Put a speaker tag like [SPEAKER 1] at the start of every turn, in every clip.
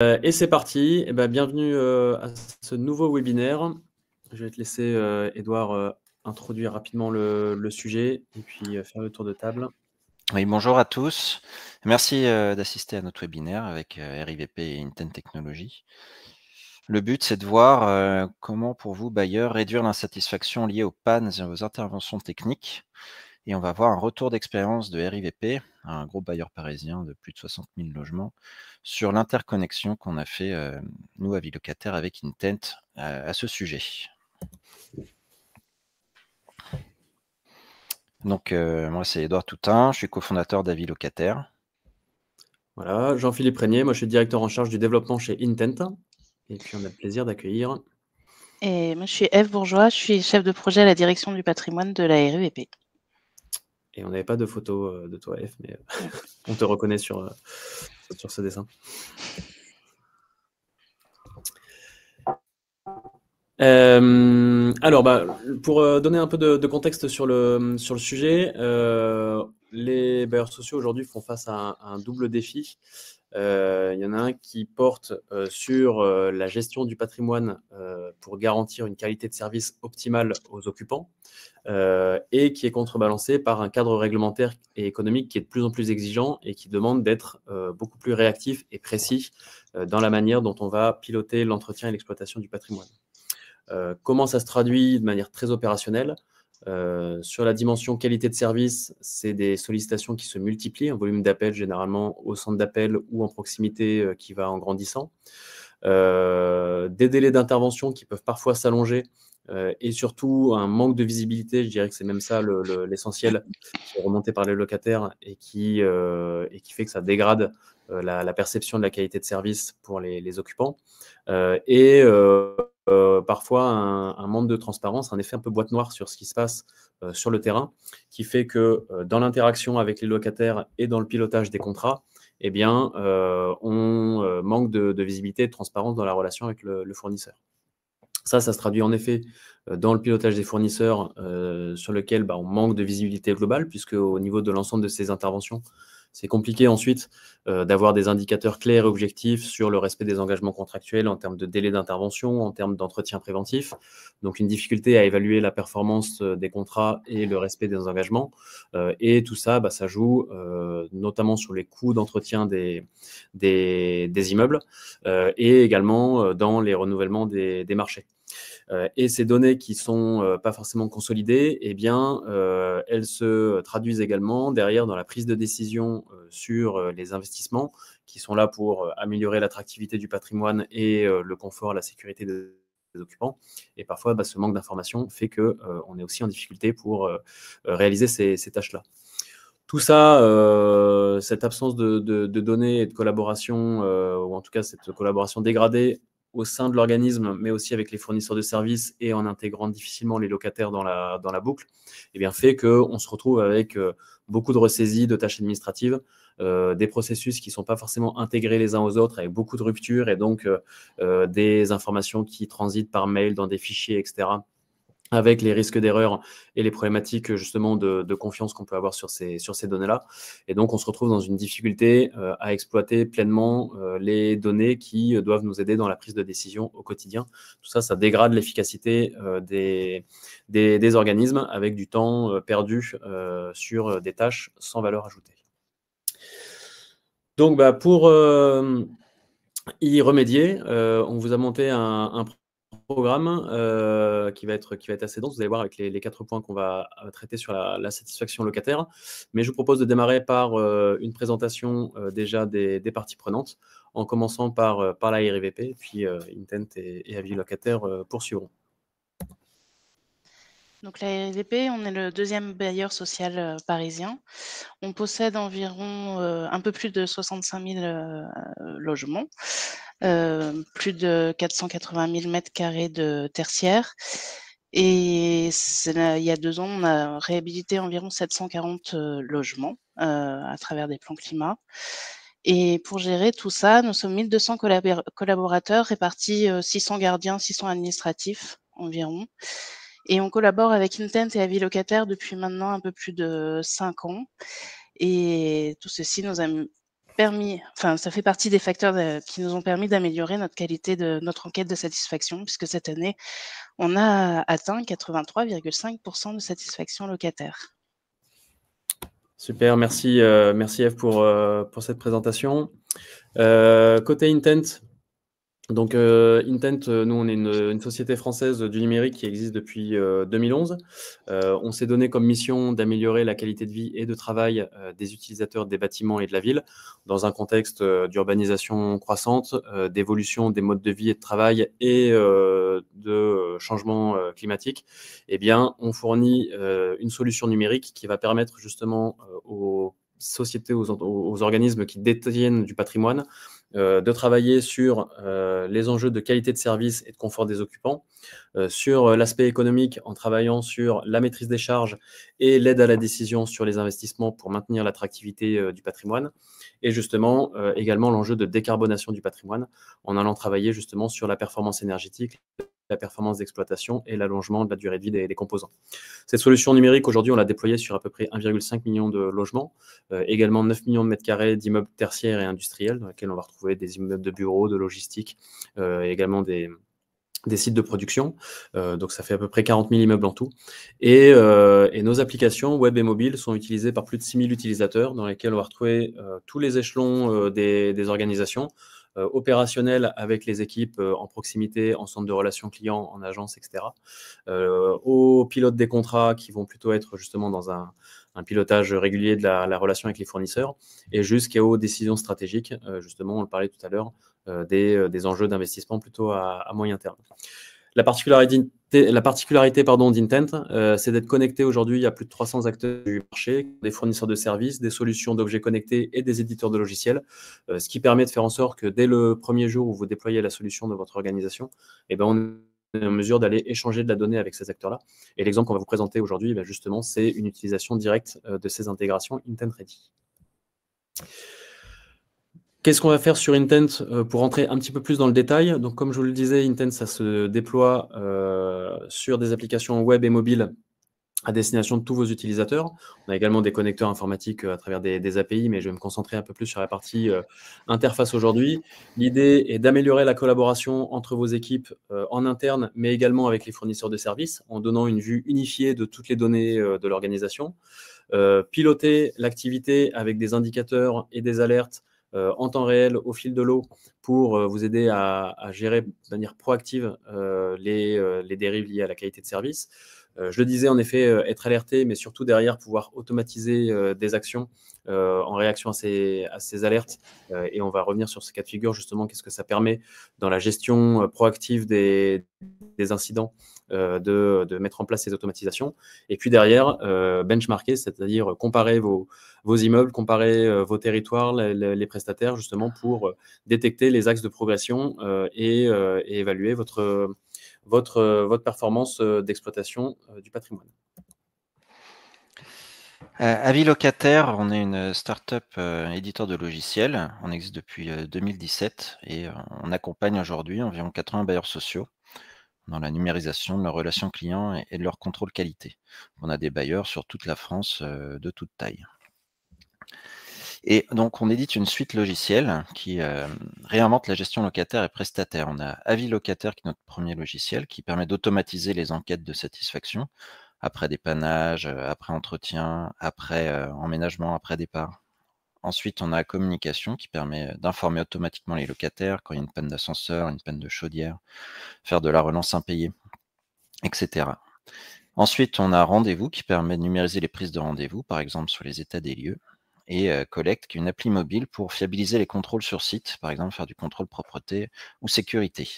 [SPEAKER 1] Et c'est parti. Eh ben, bienvenue à ce nouveau webinaire. Je vais te laisser, Edouard, introduire rapidement le sujet et puis faire le tour de table.
[SPEAKER 2] Oui, bonjour à tous. Merci d'assister à notre webinaire avec RIVP et Intent Technologies. Le but, c'est de voir comment, pour vous, bailleurs, réduire l'insatisfaction liée aux pannes et aux interventions techniques. Et on va voir un retour d'expérience de RIVP, un gros bailleur parisien de plus de 60 000 logements, sur l'interconnexion qu'on a fait, nous, avis locataires, avec Intent à ce sujet. Donc, moi, c'est Edouard Toutain, je suis cofondateur d'Avis Locataire.
[SPEAKER 1] Voilà, Jean-Philippe Régnier, moi je suis directeur en charge du développement chez Intent. Et puis on a le plaisir d'accueillir.
[SPEAKER 3] Et moi, je suis Ève Bourgeois, je suis chef de projet à la direction du patrimoine de la RUVP.
[SPEAKER 1] Et on n'avait pas de photo de toi, F, mais on te reconnaît sur ce dessin. Alors, pour donner un peu de contexte sur le sujet, les bailleurs sociaux aujourd'hui font face à un double défi. Il y en a un qui porte sur la gestion du patrimoine pour garantir une qualité de service optimale aux occupants et qui est contrebalancé par un cadre réglementaire et économique qui est de plus en plus exigeant et qui demande d'être beaucoup plus réactif et précis dans la manière dont on va piloter l'entretien et l'exploitation du patrimoine. Comment ça se traduit de manière très opérationnelle? Sur la dimension qualité de service, c'est des sollicitations qui se multiplient, un volume d'appels généralement au centre d'appel ou en proximité qui va en grandissant. Des délais d'intervention qui peuvent parfois s'allonger et surtout un manque de visibilité, je dirais que c'est même ça l'essentiel, qui est remonté par les locataires et qui fait que ça dégrade la perception de la qualité de service pour les occupants. Parfois un manque de transparence, un effet un peu boîte noire sur ce qui se passe sur le terrain, qui fait que dans l'interaction avec les locataires et dans le pilotage des contrats, eh bien, on manque de visibilité et de transparence dans la relation avec le fournisseur. Ça se traduit en effet dans le pilotage des fournisseurs sur lequel on manque de visibilité globale, puisque au niveau de l'ensemble de ces interventions, c'est compliqué ensuite d'avoir des indicateurs clairs et objectifs sur le respect des engagements contractuels en termes de délai d'intervention, en termes d'entretien préventif. Donc, une difficulté à évaluer la performance des contrats et le respect des engagements. Et tout ça, ça joue notamment sur les coûts d'entretien des immeubles et également dans les renouvellements des marchés. Et ces données qui sont pas forcément consolidées, eh bien, elles se traduisent également derrière dans la prise de décision sur les investissements qui sont là pour améliorer l'attractivité du patrimoine et le confort, la sécurité des occupants. Et parfois, ce manque d'information fait qu'on est aussi en difficulté pour réaliser ces tâches-là. Tout ça, cette absence de données et de collaboration, ou en tout cas cette collaboration dégradée au sein de l'organisme, mais aussi avec les fournisseurs de services et en intégrant difficilement les locataires dans la boucle, eh bien, fait qu'on se retrouve avec beaucoup de ressaisies, de tâches administratives, des processus qui ne sont pas forcément intégrés les uns aux autres, avec beaucoup de ruptures et donc des informations qui transitent par mail dans des fichiers, etc., avec les risques d'erreur et les problématiques justement de confiance qu'on peut avoir sur ces données-là. Et donc, on se retrouve dans une difficulté à exploiter pleinement les données qui doivent nous aider dans la prise de décision au quotidien. Tout ça, ça dégrade l'efficacité des organismes avec du temps perdu sur des tâches sans valeur ajoutée. Donc, pour y remédier, on vous a monté un programme qui va être assez dense. Vous allez voir avec les 4 points qu'on va traiter sur la satisfaction locataire. Mais je vous propose de démarrer par une présentation déjà des parties prenantes, en commençant par la RIVP, puis Intent et Avis Locataire poursuivront.
[SPEAKER 3] Donc la RIVP, on est le deuxième bailleur social parisien. On possède environ un peu plus de 65 000 logements, plus de 480 000 mètres carrés de tertiaire. Et il y a 2 ans, on a réhabilité environ 740 logements à travers des plans climat. Et pour gérer tout ça, nous sommes 1200 collaborateurs répartis 600 gardiens, 600 administratifs environ. Et on collabore avec Intent et Avis Locataire depuis maintenant un peu plus de 5 ans. Et tout ceci nous a permis, enfin, ça fait partie des facteurs qui nous ont permis d'améliorer notre qualité de notre enquête de satisfaction, puisque cette année, on a atteint 83,5% de satisfaction locataire.
[SPEAKER 1] Super, merci, merci Eve pour cette présentation. Côté Intent, donc Intent, nous on est une société française du numérique qui existe depuis 2011. On s'est donné comme mission d'améliorer la qualité de vie et de travail des utilisateurs des bâtiments et de la ville dans un contexte d'urbanisation croissante, d'évolution des modes de vie et de travail et de changement climatique. Eh bien, on fournit une solution numérique qui va permettre justement aux sociétés, aux organismes qui détiennent du patrimoine de travailler sur les enjeux de qualité de service et de confort des occupants, sur l'aspect économique en travaillant sur la maîtrise des charges et l'aide à la décision sur les investissements pour maintenir l'attractivité du patrimoine, et justement également l'enjeu de décarbonation du patrimoine en allant travailler justement sur la performance énergétique, la performance d'exploitation et l'allongement de la durée de vie des composants. Cette solution numérique, aujourd'hui, on l'a déployée sur à peu près 1,5 million de logements, également 9 millions de mètres carrés d'immeubles tertiaires et industriels, dans lesquels on va retrouver des immeubles de bureaux, de logistique, et également des sites de production. Donc, ça fait à peu près 40 000 immeubles en tout. Et nos applications web et mobiles sont utilisées par plus de 6 000 utilisateurs, dans lesquels on va retrouver tous les échelons des organisations, opérationnels avec les équipes en proximité, en centre de relations clients, en agence, etc. Aux pilotes des contrats qui vont plutôt être justement dans un pilotage régulier de la relation avec les fournisseurs, et jusqu'aux décisions stratégiques, justement, on le parlait tout à l'heure, des enjeux d'investissement plutôt à moyen terme. La particularité d'Intent, c'est d'être connecté aujourd'hui à plus de 300 acteurs du marché, des fournisseurs de services, des solutions d'objets connectés et des éditeurs de logiciels, ce qui permet de faire en sorte que dès le premier jour où vous déployez la solution de votre organisation, eh ben, on est en mesure d'aller échanger de la donnée avec ces acteurs-là. Et l'exemple qu'on va vous présenter aujourd'hui, ben justement, c'est une utilisation directe de ces intégrations Intent Ready. Qu'est-ce qu'on va faire sur Intent pour rentrer un petit peu plus dans le détail? Donc, comme je vous le disais, Intent, ça se déploie sur des applications web et mobiles à destination de tous vos utilisateurs. On a également des connecteurs informatiques à travers des API, mais je vais me concentrer un peu plus sur la partie interface aujourd'hui. L'idée est d'améliorer la collaboration entre vos équipes en interne, mais également avec les fournisseurs de services, en donnant une vue unifiée de toutes les données de l'organisation. Piloter l'activité avec des indicateurs et des alertes en temps réel, au fil de l'eau, pour vous aider à gérer de manière proactive les dérives liées à la qualité de service. Je le disais, en effet, être alerté, mais surtout derrière pouvoir automatiser des actions en réaction à ces alertes. Et on va revenir sur ce cas de figure, justement, qu'est-ce que ça permet dans la gestion proactive des incidents, de mettre en place ces automatisations. Et puis derrière, benchmarker, c'est-à-dire comparer vos immeubles, comparer vos territoires, les prestataires, justement, pour détecter les axes de progression et évaluer votre performance d'exploitation du patrimoine.
[SPEAKER 2] Avis locataire, on est une start-up éditeur de logiciels. On existe depuis 2017 et on accompagne aujourd'hui environ 80 bailleurs sociaux dans la numérisation de leurs relations clients et de leur contrôle qualité. On a des bailleurs sur toute la France de toute taille. Et donc, on édite une suite logicielle qui réinvente la gestion locataire et prestataire. On a Avis locataire, qui est notre premier logiciel, qui permet d'automatiser les enquêtes de satisfaction après dépannage, après entretien, après emménagement, après départ. Ensuite, on a Communication, qui permet d'informer automatiquement les locataires quand il y a une panne d'ascenseur, une panne de chaudière, faire de la relance impayée, etc. Ensuite, on a Rendez-vous, qui permet de numériser les prises de rendez-vous, par exemple sur les états des lieux. Et Collect, qui est une appli mobile pour fiabiliser les contrôles sur site, par exemple faire du contrôle propreté ou sécurité.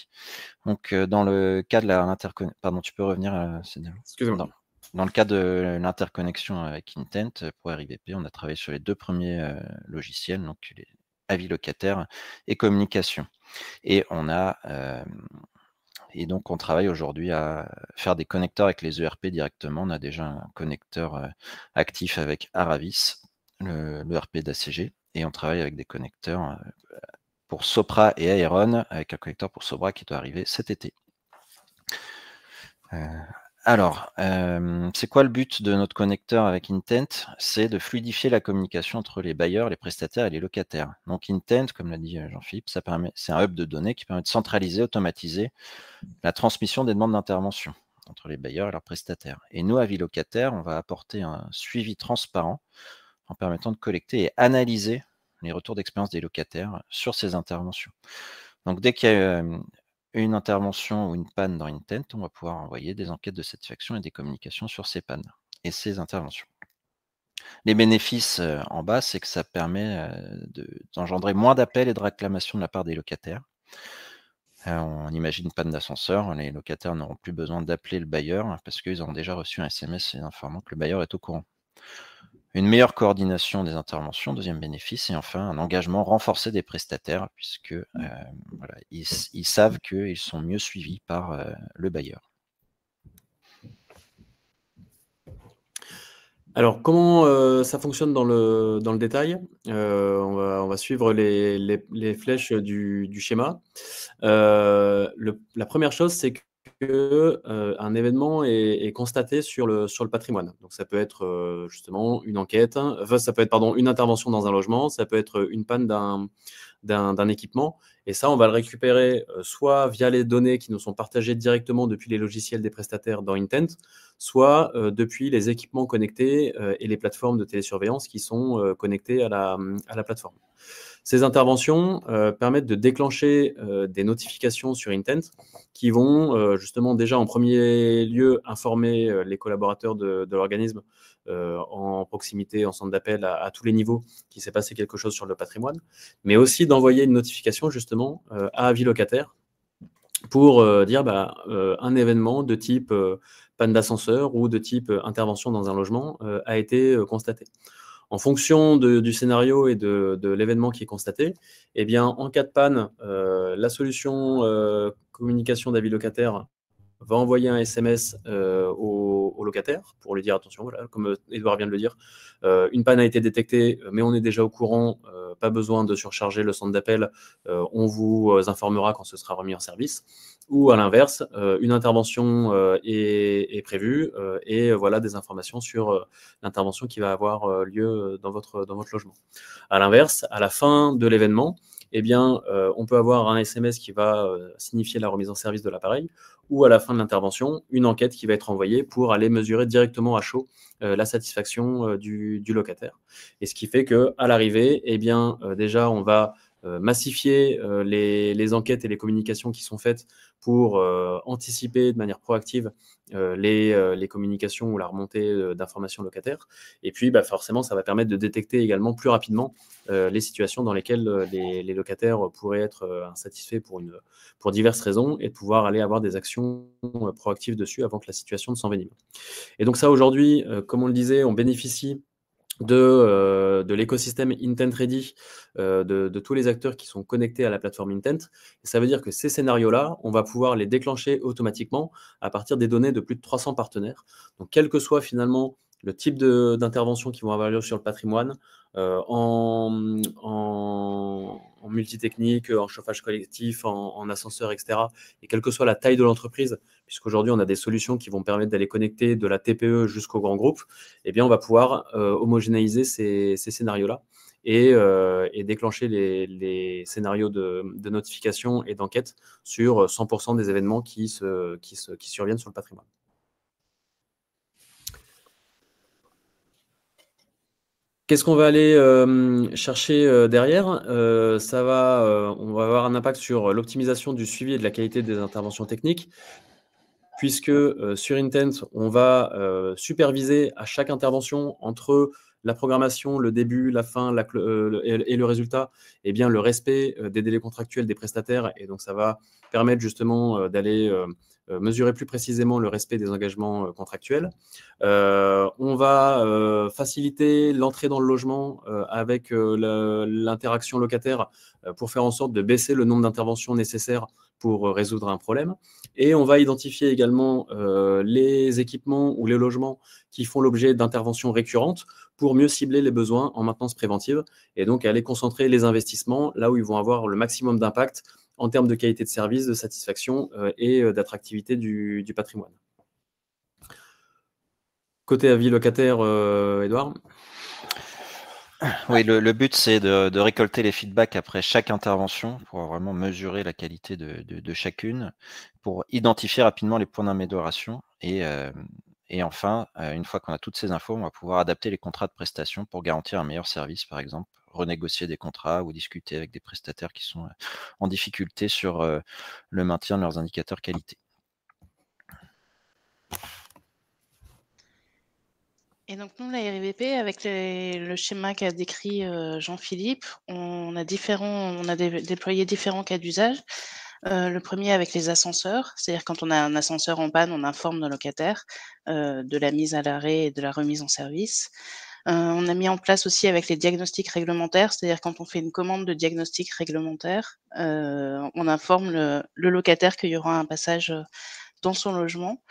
[SPEAKER 2] Donc, dans le cas de l'interconnexion... Pardon, tu peux revenir,
[SPEAKER 1] Excusez-moi.
[SPEAKER 2] Dans le cas de l'interconnexion avec Intent, pour RIVP, on a travaillé sur les deux premiers logiciels, donc les Avis locataires et Communication. Et et donc, on travaille aujourd'hui à faire des connecteurs avec les ERP directement. On a déjà un connecteur actif avec Aravis, l'ERP d'ACG, et on travaille avec des connecteurs pour Sopra et Aeron, avec un connecteur pour Sopra qui doit arriver cet été. Alors, c'est quoi le but de notre connecteur avec Intent? C'est de fluidifier la communication entre les bailleurs, les prestataires et les locataires. Donc Intent, comme l'a dit Jean-Philippe, c'est un hub de données qui permet de centraliser, automatiser la transmission des demandes d'intervention entre les bailleurs et leurs prestataires. Et nous, avis locataires, on va apporter un suivi transparent en permettant de collecter et analyser les retours d'expérience des locataires sur ces interventions. Donc dès qu'il y a une intervention ou une panne dans Intent, on va pouvoir envoyer des enquêtes de satisfaction et des communications sur ces pannes et ces interventions. Les bénéfices en bas, c'est que ça permet d'engendrer moins d'appels et de réclamations de la part des locataires. On imagine une panne d'ascenseur, les locataires n'auront plus besoin d'appeler le bailleur parce qu'ils auront déjà reçu un SMS informant que le bailleur est au courant. Une meilleure coordination des interventions, deuxième bénéfice, et enfin un engagement renforcé des prestataires puisque voilà, ils savent qu'ils sont mieux suivis par le bailleur.
[SPEAKER 1] Alors, comment ça fonctionne dans le détail? On va suivre les flèches du schéma. La première chose, c'est qu'un événement est constaté sur le patrimoine. Donc, ça peut être justement une enquête, enfin, ça peut être, pardon, une intervention dans un logement, ça peut être une panne d'un équipement. Et ça, on va le récupérer soit via les données qui nous sont partagées directement depuis les logiciels des prestataires dans Intent, soit depuis les équipements connectés et les plateformes de télésurveillance qui sont connectées à la plateforme. Ces interventions permettent de déclencher des notifications sur Intent qui vont justement déjà en premier lieu informer les collaborateurs de l'organisme en proximité, en centre d'appel à tous les niveaux qu'il s'est passé quelque chose sur le patrimoine, mais aussi d'envoyer une notification justement à avis locataire pour dire un événement de type panne d'ascenseur ou de type intervention dans un logement a été constaté. En fonction du scénario et de l'événement qui est constaté, eh bien, en cas de panne, la solution communication d'avis locataire va envoyer un SMS au locataire pour lui dire attention, voilà, comme Edouard vient de le dire, une panne a été détectée, mais on est déjà au courant, pas besoin de surcharger le centre d'appel, on vous informera quand ce sera remis en service. Ou à l'inverse, une intervention est prévue et voilà des informations sur l'intervention qui va avoir lieu dans votre logement. À l'inverse, à la fin de l'événement, eh bien, on peut avoir un SMS qui va signifier la remise en service de l'appareil, ou à la fin de l'intervention, une enquête qui va être envoyée pour aller mesurer directement à chaud la satisfaction du locataire. Et ce qui fait qu'à l'arrivée, eh bien, déjà, on va massifier les enquêtes et les communications qui sont faites pour anticiper de manière proactive les communications ou la remontée d'informations locataires. Et puis, forcément, ça va permettre de détecter également plus rapidement les situations dans lesquelles les locataires pourraient être insatisfaits pour diverses raisons et de pouvoir aller avoir des actions proactives dessus avant que la situation ne s'envenime. Et donc ça, aujourd'hui, comme on le disait, on bénéficie de l'écosystème Intent Ready, de tous les acteurs qui sont connectés à la plateforme Intent. Et ça veut dire que ces scénarios-là, on va pouvoir les déclencher automatiquement à partir des données de plus de 300 partenaires. Donc, quel que soit finalement le type d'intervention qui vont avoir lieu sur le patrimoine, en multitechnique, en chauffage collectif, en ascenseur, etc. Et quelle que soit la taille de l'entreprise, puisqu'aujourd'hui, on a des solutions qui vont permettre d'aller connecter de la TPE jusqu'au grand groupe, eh bien, on va pouvoir homogénéiser ces scénarios-là et déclencher les scénarios de notification et d'enquête sur 100% des événements qui surviennent sur le patrimoine. Qu'est-ce qu'on va aller chercher derrière? On va avoir un impact sur l'optimisation du suivi et de la qualité des interventions techniques, puisque sur Intent, on va superviser à chaque intervention entre la programmation, le début, la fin et le résultat, eh bien, le respect des délais contractuels des prestataires. Et donc, ça va permettre justement d'aller mesurer plus précisément le respect des engagements contractuels. On va faciliter l'entrée dans le logement avec l'interaction locataire pour faire en sorte de baisser le nombre d'interventions nécessaires pour résoudre un problème. Et on va identifier également les équipements ou les logements qui font l'objet d'interventions récurrentes pour mieux cibler les besoins en maintenance préventive et donc aller concentrer les investissements là où ils vont avoir le maximum d'impact en termes de qualité de service, de satisfaction et d'attractivité du patrimoine. côté avis locataire, Edouard?
[SPEAKER 2] Oui, le but, c'est de récolter les feedbacks après chaque intervention pour vraiment mesurer la qualité de chacune, pour identifier rapidement les points d'amélioration. Et enfin, une fois qu'on a toutes ces infos, on va pouvoir adapter les contrats de prestation pour garantir un meilleur service, par exemple, renégocier des contrats ou discuter avec des prestataires qui sont en difficulté sur le maintien de leurs indicateurs qualité.
[SPEAKER 3] Et donc nous, la RIVP, avec le schéma qu'a décrit Jean-Philippe, on a déployé différents cas d'usage. Le premier avec les ascenseurs, c'est-à-dire quand on a un ascenseur en panne, on informe nos locataires de la mise à l'arrêt et de la remise en service. On a mis en place aussi avec les diagnostics réglementaires, c'est-à-dire quand on fait une commande de diagnostic réglementaire, on informe le locataire qu'il y aura un passage dans son logement.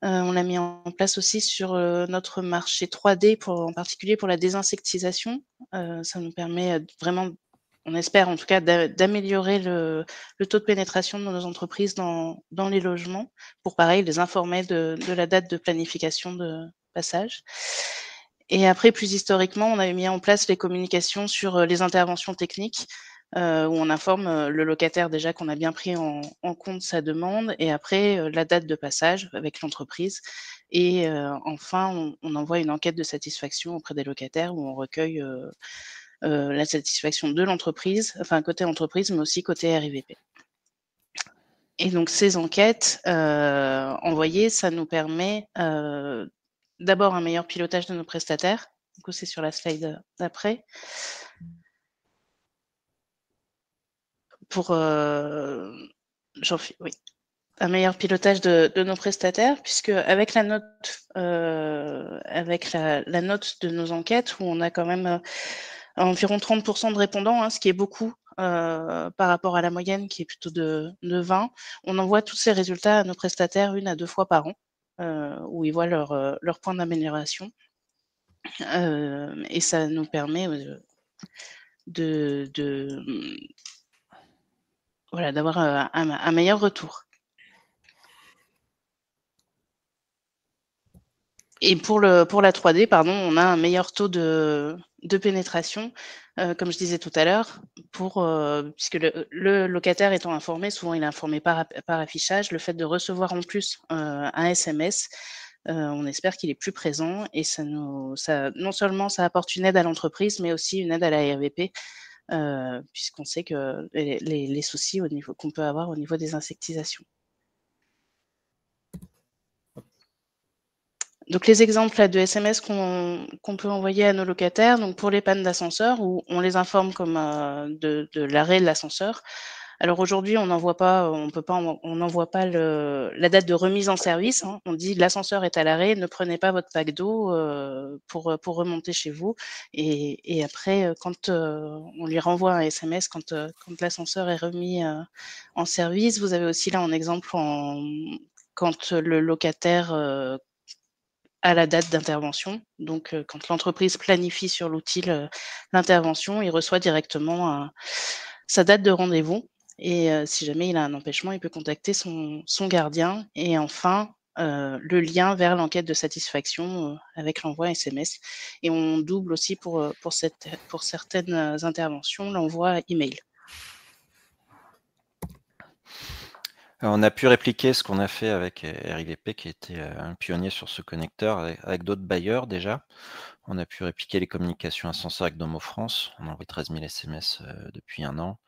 [SPEAKER 3] On l'a mis en place aussi sur notre marché 3D, en particulier pour la désinsectisation. Ça nous permet vraiment, on espère en tout cas, d'améliorer le taux de pénétration de nos entreprises dans les logements, pour pareil les informer de la date de planification de passage. Et après, plus historiquement, on avait mis en place les communications sur les interventions techniques, où on informe le locataire déjà qu'on a bien pris en compte sa demande, et après la date de passage avec l'entreprise. Et enfin, on envoie une enquête de satisfaction auprès des locataires où on recueille la satisfaction de l'entreprise, enfin côté entreprise, mais aussi côté RIVP. Et donc ces enquêtes envoyées, ça nous permet d'abord un meilleur pilotage de nos prestataires. Du coup, c'est sur la slide d'après. Pour oui, un meilleur pilotage de nos prestataires, puisque avec la note, la note de nos enquêtes, où on a quand même environ 30% de répondants, ce qui est beaucoup par rapport à la moyenne qui est plutôt de 20, on envoie tous ces résultats à nos prestataires 1 à 2 fois par an, où ils voient leur point d'amélioration. Et ça nous permet voilà, d'avoir un meilleur retour. Et pour la 3D, pardon, on a un meilleur taux de pénétration, comme je disais tout à l'heure, puisque le locataire étant informé, souvent il est informé par affichage, le fait de recevoir en plus un SMS, on espère qu'il est plus présent, et non seulement ça apporte une aide à l'entreprise, mais aussi une aide à la RVP, puisqu'on sait que les soucis qu'on peut avoir au niveau des insectisations. Donc les exemples là, de SMS qu'on peut envoyer à nos locataires, donc pour les pannes d'ascenseur, où on les informe comme de l'arrêt de l'ascenseur. Alors aujourd'hui, on n'envoie pas la date de remise en service. On dit l'ascenseur est à l'arrêt, ne prenez pas votre pack d'eau pour remonter chez vous. Et après, quand on lui renvoie un SMS quand l'ascenseur est remis en service, vous avez aussi là un exemple quand le locataire à la date d'intervention. Donc, quand l'entreprise planifie sur l'outil l'intervention, il reçoit directement sa date de rendez-vous. Et si jamais il a un empêchement, il peut contacter son gardien. Et enfin, le lien vers l'enquête de satisfaction avec l'envoi SMS. Et on double aussi pour certaines interventions l'envoi email.
[SPEAKER 2] On a pu répliquer ce qu'on a fait avec RIVP, qui était un pionnier sur ce connecteur, avec d'autres bailleurs déjà. On a pu répliquer les communications ascenseurs avec Domo France. On a envoyé 13 000 SMS depuis 1 an.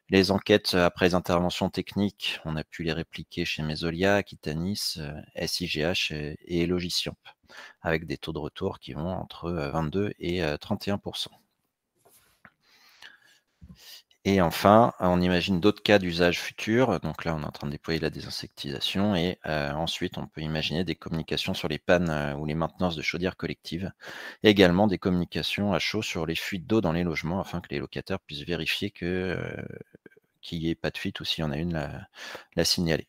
[SPEAKER 2] Les enquêtes après les interventions techniques, on a pu les répliquer chez Mesolia, Aquitanis, SIGH et Logiciamp, avec des taux de retour qui vont entre 22 et 31%. Et enfin, on imagine d'autres cas d'usage futur. Donc là, on est en train de déployer la désinsectisation. Et ensuite, on peut imaginer des communications sur les pannes ou les maintenances de chaudières collectives. Et également des communications à chaud sur les fuites d'eau dans les logements, afin que les locataires puissent vérifier qu'il n'y ait pas de fuite, ou s'il y en a une, la signaler.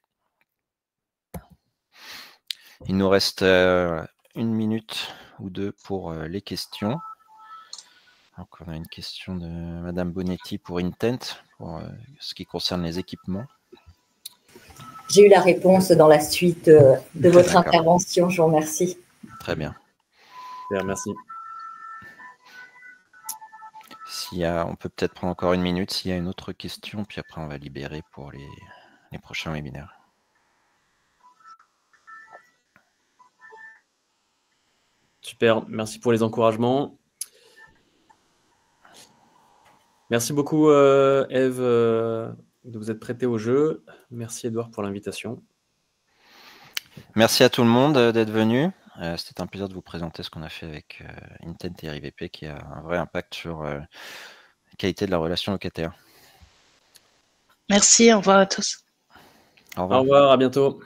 [SPEAKER 2] Il nous reste 1 minute ou 2 pour les questions. Donc, on a une question de Madame Bonetti pour Intent, pour ce qui concerne les équipements.
[SPEAKER 4] J'ai eu la réponse dans la suite de votre intervention. Je vous remercie.
[SPEAKER 2] Très bien.
[SPEAKER 1] Super, merci.
[SPEAKER 2] On peut peut-être prendre encore une minute s'il y a une autre question, puis après on va libérer pour les prochains webinaires.
[SPEAKER 1] Super, merci pour les encouragements. Merci beaucoup, Eve, de vous être prêtée au jeu. Merci, Edouard, pour l'invitation.
[SPEAKER 2] Merci à tout le monde d'être venu. C'était un plaisir de vous présenter ce qu'on a fait avec Intent et RIVP, qui a un vrai impact sur la qualité de la relation locataire.
[SPEAKER 3] Merci, au revoir à tous.
[SPEAKER 2] Au revoir.
[SPEAKER 1] Au revoir, à bientôt.